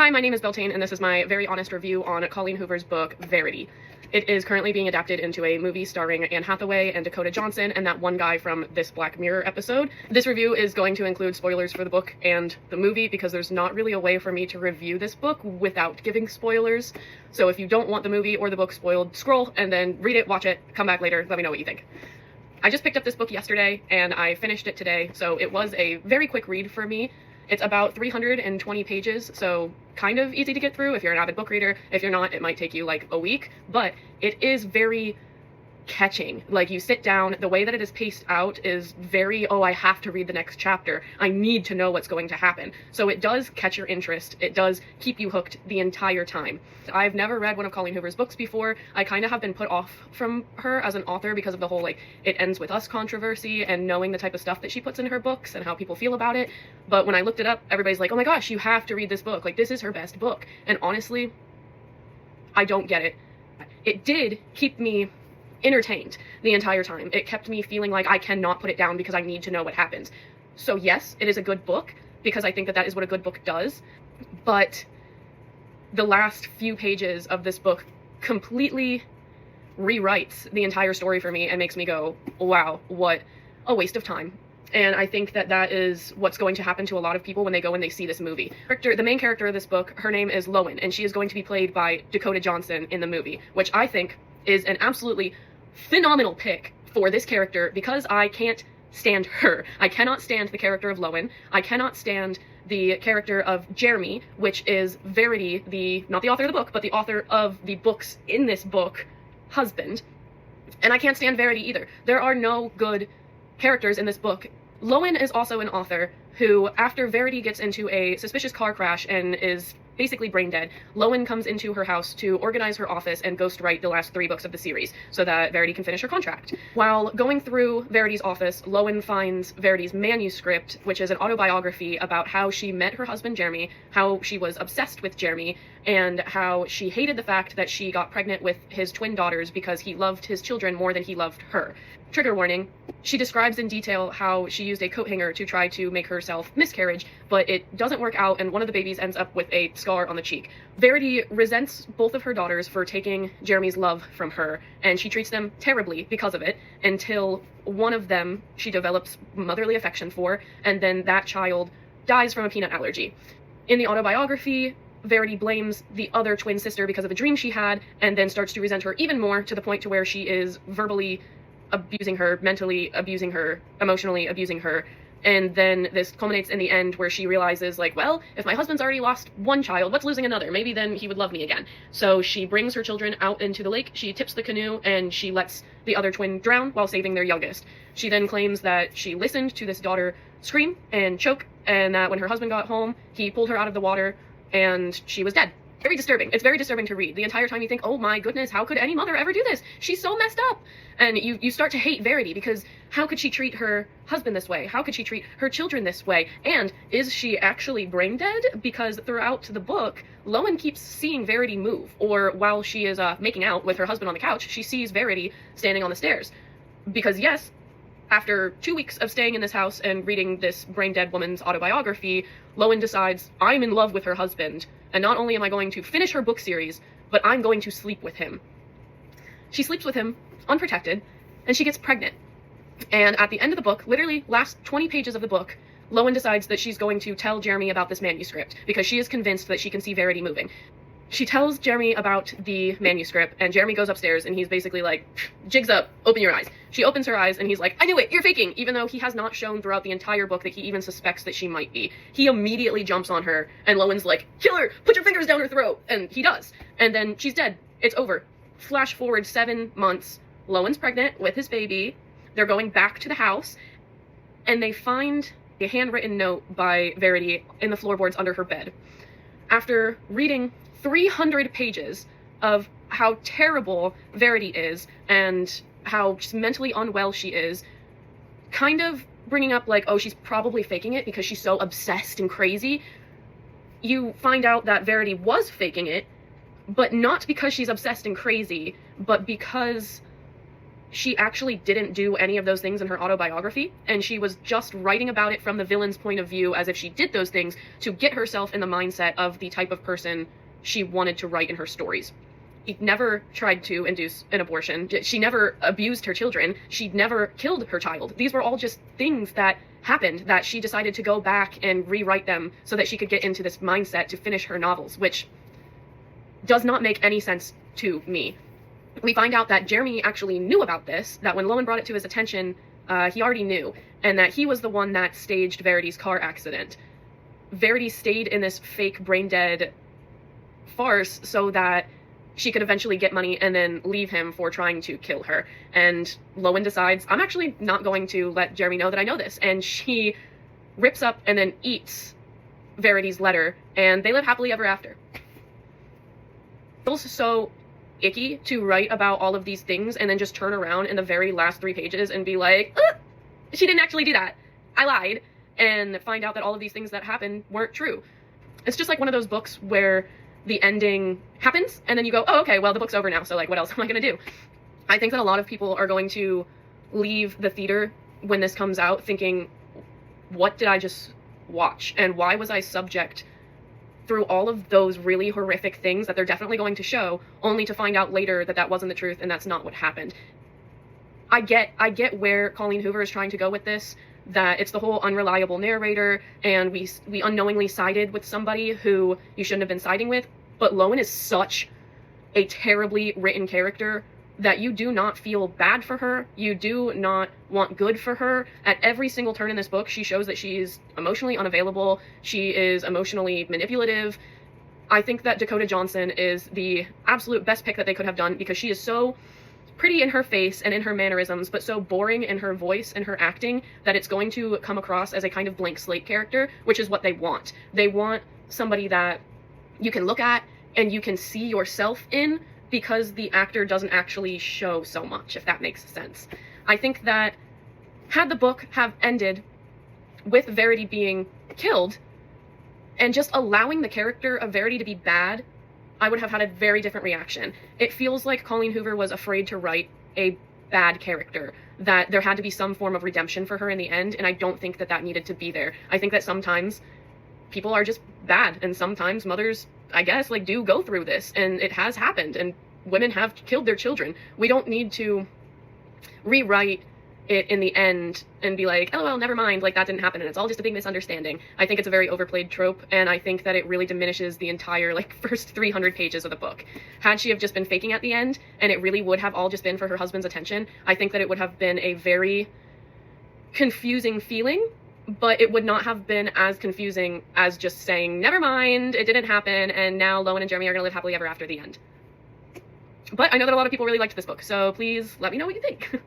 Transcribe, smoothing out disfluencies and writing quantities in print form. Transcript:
Hi, my name is Beltane, and this is my very honest review on Colleen Hoover's book, Verity. It is currently being adapted into a movie starring Anne Hathaway and Dakota Johnson and that one guy from this Black Mirror episode. This review is going to include spoilers for the book and the movie because there's not really a way for me to review this book without giving spoilers. So if you don't want the movie or the book spoiled, scroll and then read it, watch it, come back later, let me know what you think. I just picked up this book yesterday and I finished it today, so it was a very quick read for me. It's about 320 pages, so kind of easy to get through if you're an avid book reader. If you're not, it might take you like a week, but it is very catching. Like, you sit down, the way that it is paced out is very, oh, I have to read the next chapter. I need to know what's going to happen. So it does catch your interest. It does keep you hooked the entire time. I've never read one of Colleen Hoover's books before. I kind of have been put off from her as an author because of the whole, like, it ends with us controversy and knowing the type of stuff that she puts in her books and how people feel about it. But when I looked it up, everybody's like, oh my gosh, you have to read this book. Like, this is her best book. And honestly, I don't get it. It did keep me entertained the entire time. It kept me feeling like I cannot put it down because I need to know what happens. So yes, it is a good book because I think that that is what a good book does, but the last few pages of this book completely rewrites the entire story for me and makes me go, wow, what a waste of time. And I think that that is what's going to happen to a lot of people when they go and they see this movie. The main character of this book, her name is Lowen, and she is going to be played by Dakota Johnson in the movie, which I think is an absolutely phenomenal pick for this character because I can't stand her. I cannot stand the character of Lowen. I cannot stand the character of Jeremy, which is Verity, not the author of the book, but the author of the books in this book, husband. And I can't stand Verity either. There are no good characters in this book. Lowen is also an author who, after Verity gets into a suspicious car crash and is basically brain dead, Lowen comes into her house to organize her office and ghostwrite the last 3 books of the series so that Verity can finish her contract. While going through Verity's office, Lowen finds Verity's manuscript, which is an autobiography about how she met her husband Jeremy, how she was obsessed with Jeremy, and how she hated the fact that she got pregnant with his twin daughters because he loved his children more than he loved her. Trigger warning, she describes in detail how she used a coat hanger to try to make herself miscarriage, but it doesn't work out and one of the babies ends up with a scar on the cheek. Verity resents both of her daughters for taking Jeremy's love from her, and she treats them terribly because of it, until one of them she develops motherly affection for, and then that child dies from a peanut allergy. In the autobiography, Verity blames the other twin sister because of a dream she had, and then starts to resent her even more to the point to where she is verbally abusing her, mentally abusing her, emotionally abusing her. And then this culminates in the end where she realizes, like, well, if my husband's already lost one child, what's losing another? Maybe then he would love me again. So she brings her children out into the lake, she tips the canoe, and she lets the other twin drown while saving their youngest. She then claims that she listened to this daughter scream and choke, and that when her husband got home, he pulled her out of the water, and she was dead. Very disturbing. It's very disturbing to read. The entire time you think, oh my goodness, how could any mother ever do this? She's so messed up. And you start to hate Verity because how could she treat her husband this way? How could she treat her children this way? And is she actually brain dead? Because throughout the book, Lowen keeps seeing Verity move. Or while she is making out with her husband on the couch, she sees Verity standing on the stairs. Because yes, after 2 weeks of staying in this house and reading this brain-dead woman's autobiography, Lowen decides, I'm in love with her husband, and not only am I going to finish her book series, but I'm going to sleep with him. She sleeps with him, unprotected, and she gets pregnant. And at the end of the book, literally last 20 pages of the book, Lowen decides that she's going to tell Jeremy about this manuscript, because she is convinced that she can see Verity moving. She tells Jeremy about the manuscript, and Jeremy goes upstairs, and he's basically like, jigs up, open your eyes. She opens her eyes, and he's like, I knew it, you're faking, even though he has not shown throughout the entire book that he even suspects that she might be. He immediately jumps on her, and Lowen's like, kill her, put your fingers down her throat, and he does. And then she's dead. It's over. Flash forward 7 months, Lowen's pregnant with his baby, they're going back to the house, and they find a handwritten note by Verity in the floorboards under her bed. After reading 300 pages of how terrible Verity is and how just mentally unwell she is, kind of bringing up like, oh, she's probably faking it because she's so obsessed and crazy, you find out that Verity was faking it, but not because she's obsessed and crazy, but because she actually didn't do any of those things in her autobiography, and she was just writing about it from the villain's point of view as if she did those things to get herself in the mindset of the type of person she wanted to write in her stories. She never tried to induce an abortion. She never abused her children. She never killed her child. These were all just things that happened that she decided to go back and rewrite them so that she could get into this mindset to finish her novels, which does not make any sense to me. We find out that Jeremy actually knew about this, that when Lowen brought it to his attention, he already knew, and that he was the one that staged Verity's car accident. Verity stayed in this fake brain-dead farce so that she could eventually get money and then leave him for trying to kill her. And Lowen decides, I'm actually not going to let Jeremy know that I know this. And she rips up and then eats Verity's letter, and they live happily ever after. It feels so icky to write about all of these things and then just turn around in the very last 3 pages and be like, she didn't actually do that. I lied. And find out that all of these things that happened weren't true. It's just like one of those books where the ending happens, and then you go, oh, okay, well, the book's over now, so, like, what else am I gonna do? I think that a lot of people are going to leave the theater when this comes out thinking, what did I just watch? And why was I subject through all of those really horrific things that they're definitely going to show, only to find out later that that wasn't the truth and that's not what happened? I get where Colleen Hoover is trying to go with this, that it's the whole unreliable narrator, and we unknowingly sided with somebody who you shouldn't have been siding with, but Lowen is such a terribly written character that you do not feel bad for her, you do not want good for her. At every single turn in this book, she shows that she is emotionally unavailable, she is emotionally manipulative. I think that Dakota Johnson is the absolute best pick that they could have done, because she is so pretty in her face and in her mannerisms, but so boring in her voice and her acting that it's going to come across as a kind of blank slate character, which is what they want. They want somebody that you can look at and you can see yourself in, because the actor doesn't actually show so much, if that makes sense. I think that had the book have ended with Verity being killed and just allowing the character of Verity to be bad, I would have had a very different reaction. It feels like Colleen Hoover was afraid to write a bad character, that there had to be some form of redemption for her in the end, and I don't think that that needed to be there. I think that sometimes people are just bad, and sometimes mothers, I guess, like, do go through this, and it has happened, and women have killed their children. We don't need to rewrite it in the end and be like, oh, well, never mind, like, that didn't happen and it's all just a big misunderstanding. I think it's a very overplayed trope, and I think that it really diminishes the entire, like, first 300 pages of the book. Had she have just been faking at the end, and it really would have all just been for her husband's attention, I think that it would have been a very confusing feeling, but it would not have been as confusing as just saying, never mind, it didn't happen, and now Lowen and Jeremy are gonna live happily ever after the end. But I know that a lot of people really liked this book, so please let me know what you think.